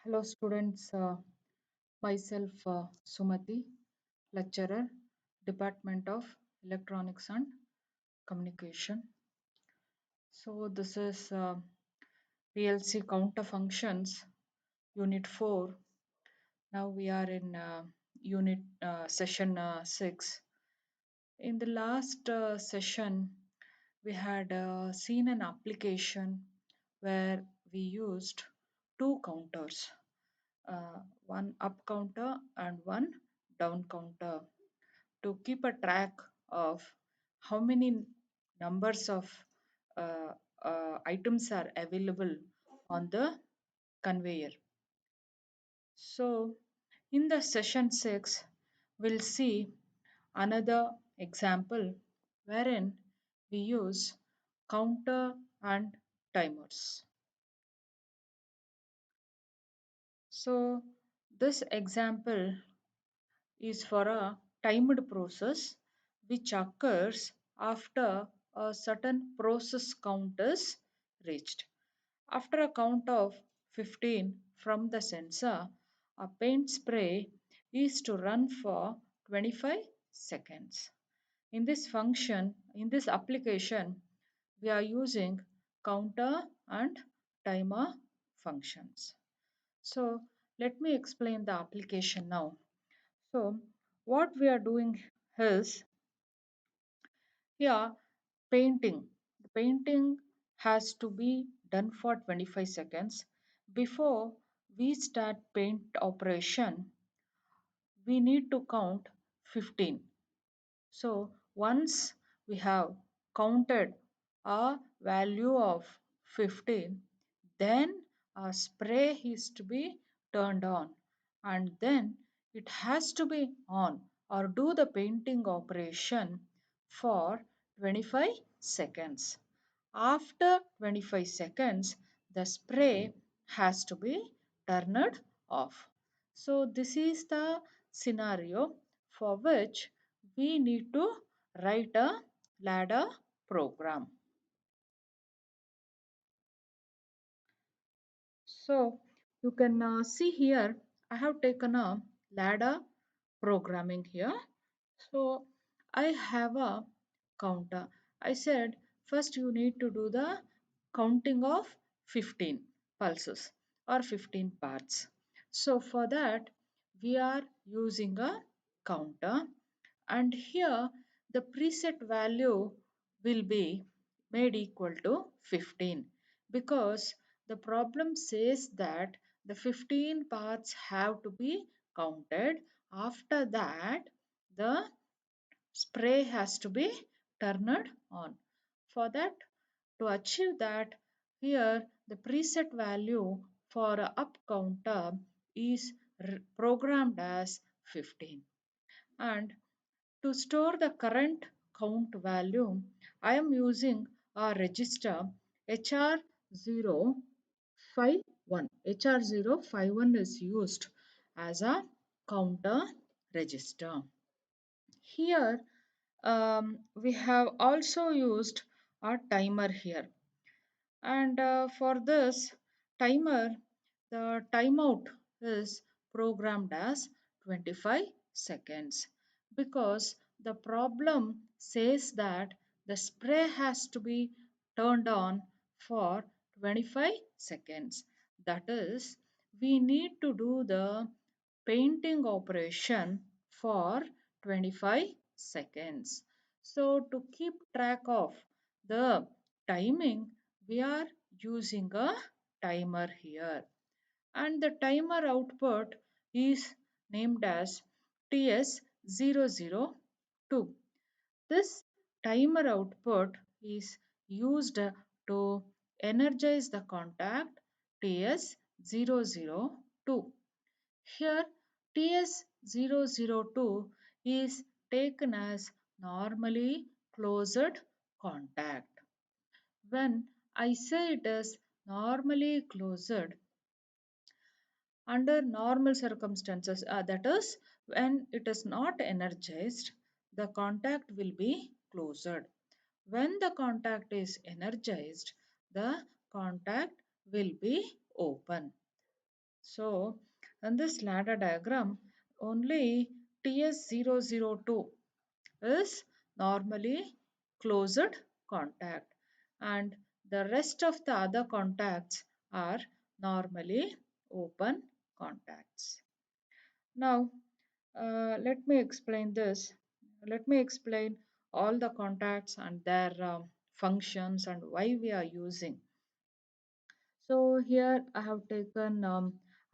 Hello, students. Myself, Sumati, lecturer, Department of Electronics and Communication. So, this is PLC counter functions, Unit 4. Now we are in Unit Session 6. In the last session, we had seen an application where we used two counters, one up counter and one down counter, to keep a track of how many numbers of uh, items are available on the conveyor. So, in the session 6, we'll see another example wherein we use counter and timers. So, this example is for a timed process which occurs after a certain process count is reached. After a count of 15 from the sensor, a paint spray is to run for 25 seconds. In this application, we are using counter and timer functions. So let me explain the application now. So what we are doing is here painting. The painting has to be done for 25 seconds. Before we start paint operation, we need to count 15. So once we have counted a value of 15, then a spray is to be turned on, and then it has to be on or do the painting operation for 25 seconds. After 25 seconds, the spray has to be turned off. So this is the scenario for which we need to write a ladder program. So you can see here I have taken a ladder programming here. So I have a counter. I said first you need to do the counting of 15 pulses or 15 parts. So for that we are using a counter, and here the preset value will be made equal to 15 because the problem says that the 15 parts have to be counted. After that the spray has to be turned on. For that, to achieve that, here the preset value for a up counter is programmed as 15. And to store the current count value, I am using a register HR051. HR051 is used as a counter register. Here we have also used a timer here, and for this timer the timeout is programmed as 25 seconds because the problem says that the spray has to be turned on for 25 seconds. That is, we need to do the painting operation for 25 seconds. So to keep track of the timing, we are using a timer here, and the timer output is named as TS002. This timer output is used to energize the contact TS002. Here TS002 is taken as normally closed contact. When I say it is normally closed, under normal circumstances, that is, when it is not energized, the contact will be closed. When the contact is energized, the contact will be open. So in this ladder diagram, only TS002 is normally closed contact and the rest of the other contacts are normally open contacts. Now, let me explain this. Let me explain all the contacts and their functions and why we are using. So here I have taken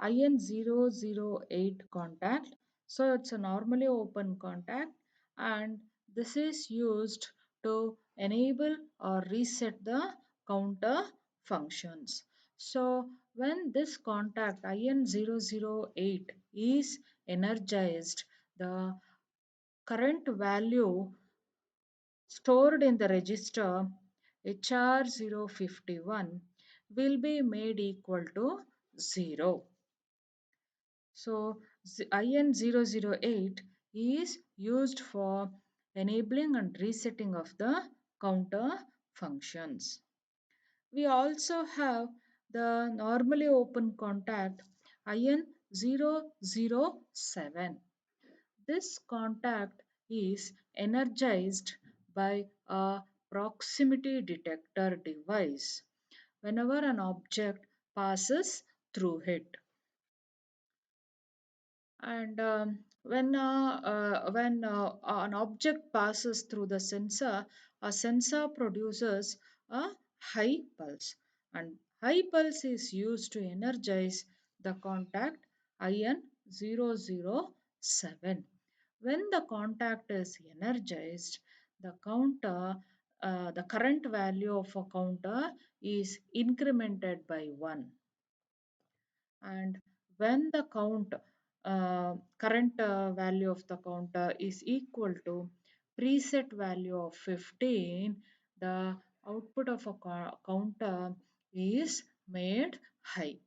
IN008 contact. So it's a normally open contact and this is used to enable or reset the counter functions. So when this contact IN008 is energized, the current value stored in the register HR051 will be made equal to 0. So IN008 is used for enabling and resetting of the counter functions. We also have the normally open contact IN007. This contact is energized by a proximity detector device whenever an object passes through it. And when an object passes through the sensor, a sensor produces a high pulse, and high pulse is used to energize the contact IN007. When the contact is energized, the current value of a counter is incremented by 1 and when the current value of the counter is equal to preset value of 15, the output of a counter is made high.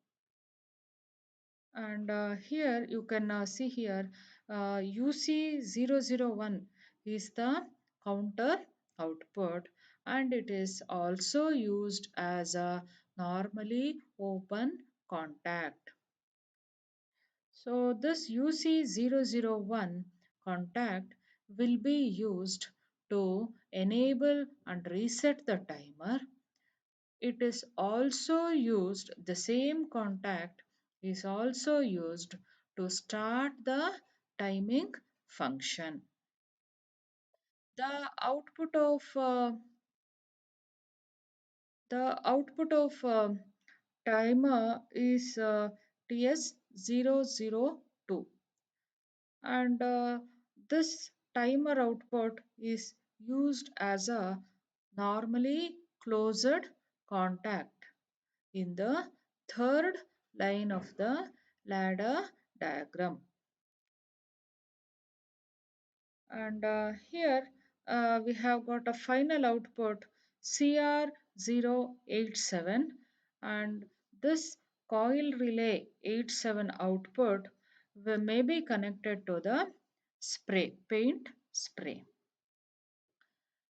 And here you can see here UC001 is the counter output and it is also used as a normally open contact. So this UC001 contact will be used to enable and reset the timer. It is also used, the same contact is also used to start the timing function. The output of timer is TS002 and this timer output is used as a normally closed contact in the third line of the ladder diagram. And here we have got a final output CR087 and this coil relay 87 output may be connected to the paint spray.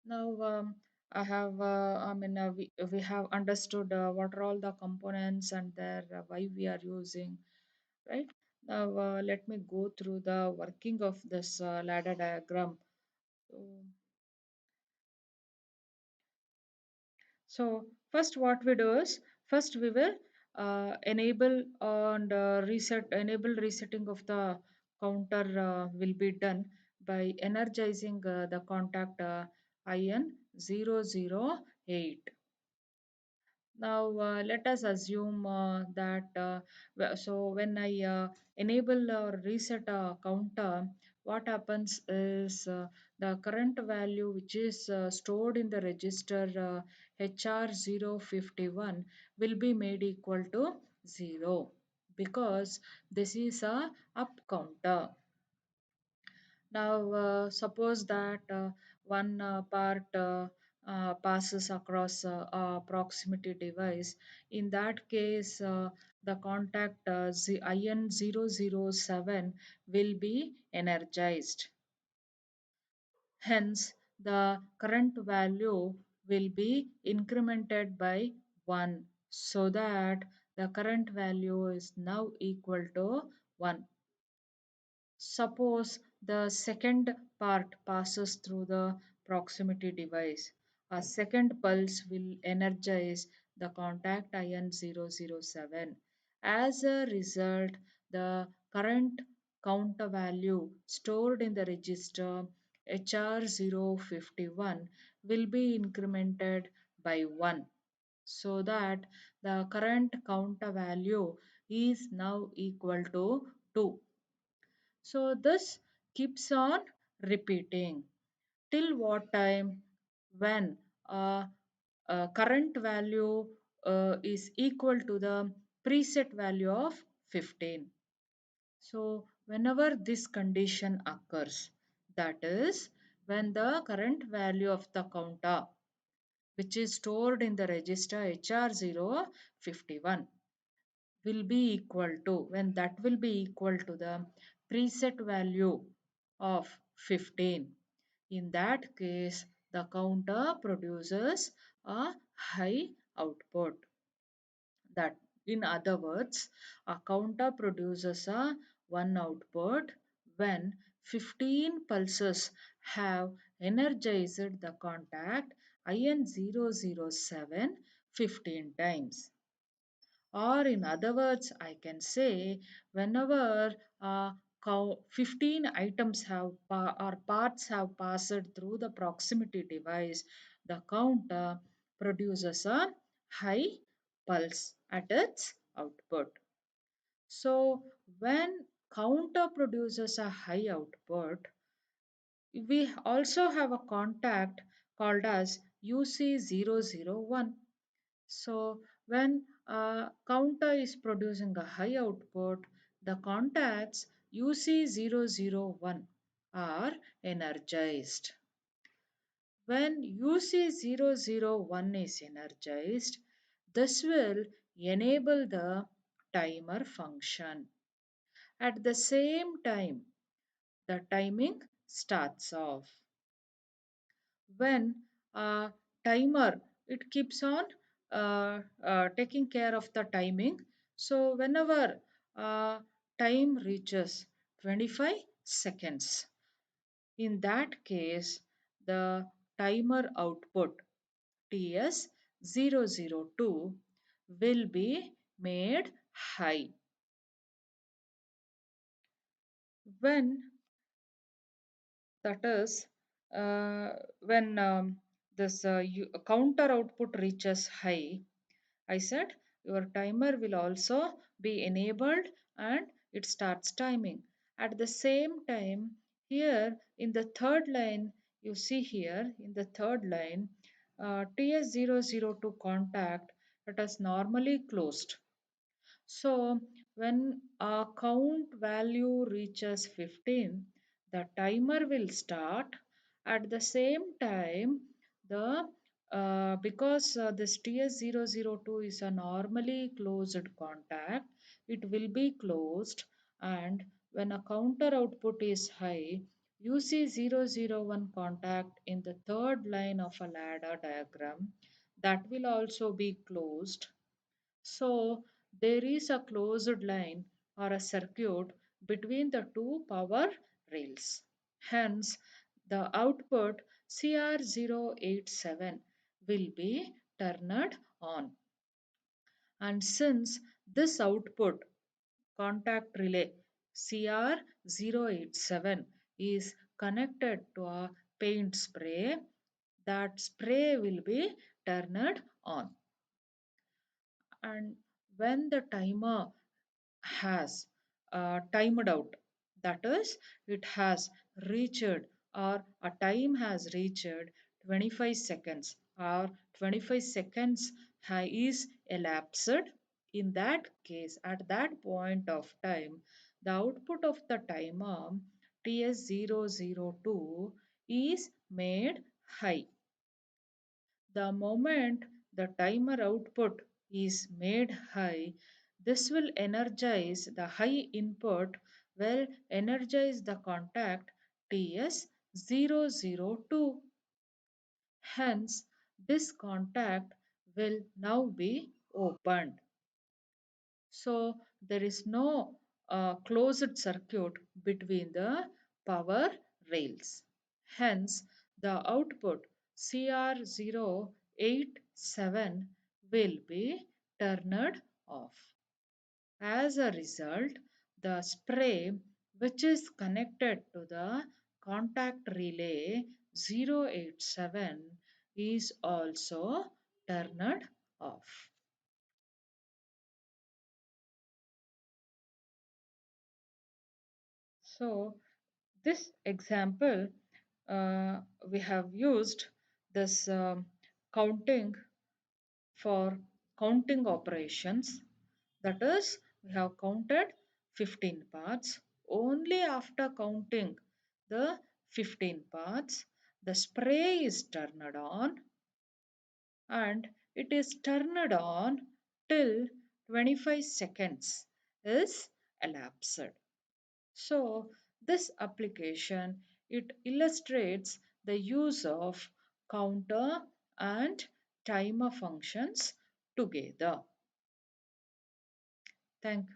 Now we have understood what are all the components and their why we are using, right? Now let me go through the working of this ladder diagram. So, so first what we do is first we will enable and enable resetting of the counter will be done by energizing the contact IN008. Now let us assume that so when I enable or reset a counter, what happens is the current value which is stored in the register HR051 will be made equal to 0 because this is a up counter. Now, suppose that one part passes across a proximity device. In that case, the contact IN007 will be energized. Hence, the current value will be incremented by 1 so that the current value is now equal to 1. Suppose the second part passes through the proximity device. A second pulse will energize the contact ion 007. As a result, the current counter value stored in the register HR051 will be incremented by 1 so that the current counter value is now equal to 2. So this keeps on repeating till what time when current value is equal to the preset value of 15. So whenever this condition occurs, that is when the current value of the counter which is stored in the register HR051 will be equal to when that will be equal to the preset value of 15. In that case, the counter produces a high output. That, in other words, a counter produces a one output when 15 pulses have energized the contact IN007 15 times. Or in other words, I can say whenever 15 items have or parts have passed through the proximity device, the counter produces a high pulse at its output. So when counter produces a high output, we also have a contact called as UC001. So when a counter is producing a high output, the contacts UC001 are energized. When UC001 is energized, this will enable the timer function. At the same time, the timing starts off. When a timer, it keeps on taking care of the timing. So whenever time reaches 25 seconds, in that case the timer output TS002 will be made high. When that is when this counter output reaches high, I said your timer will also be enabled and it starts timing. At the same time, here in the third line, you see here in the third line, TS002 contact that is normally closed. So when a count value reaches 15, the timer will start. At the same time, the because this TS002 is a normally closed contact, it will be closed, and when a counter output is high, UC001 contact in the third line of a ladder diagram that will also be closed. So there is a closed line or a circuit between the two power rails. Hence, the output CR087 will be turned on. And since this output contact relay CR087 is connected to a paint spray, that spray will be turned on. And when the timer has timed out, that is it has reached or a time has reached 25 seconds or 25 seconds is elapsed, in that case at that point of time the output of the timer TS002 is made high. The moment the timer output is made high, this will energize the high input, will energize the contact TS002. Hence, this contact will now be opened. So there is no closed circuit between the power rails. Hence, the output CR087 will be turned off. As a result, the spray which is connected to the contact relay 087 is also turned off. So, this example, we have used this counting for counting operations. That is, we have counted 15 parts. Only after counting the 15 parts, the spray is turned on, and it is turned on till 25 seconds is elapsed. So this application, it illustrates the use of counter and timer functions together. Thank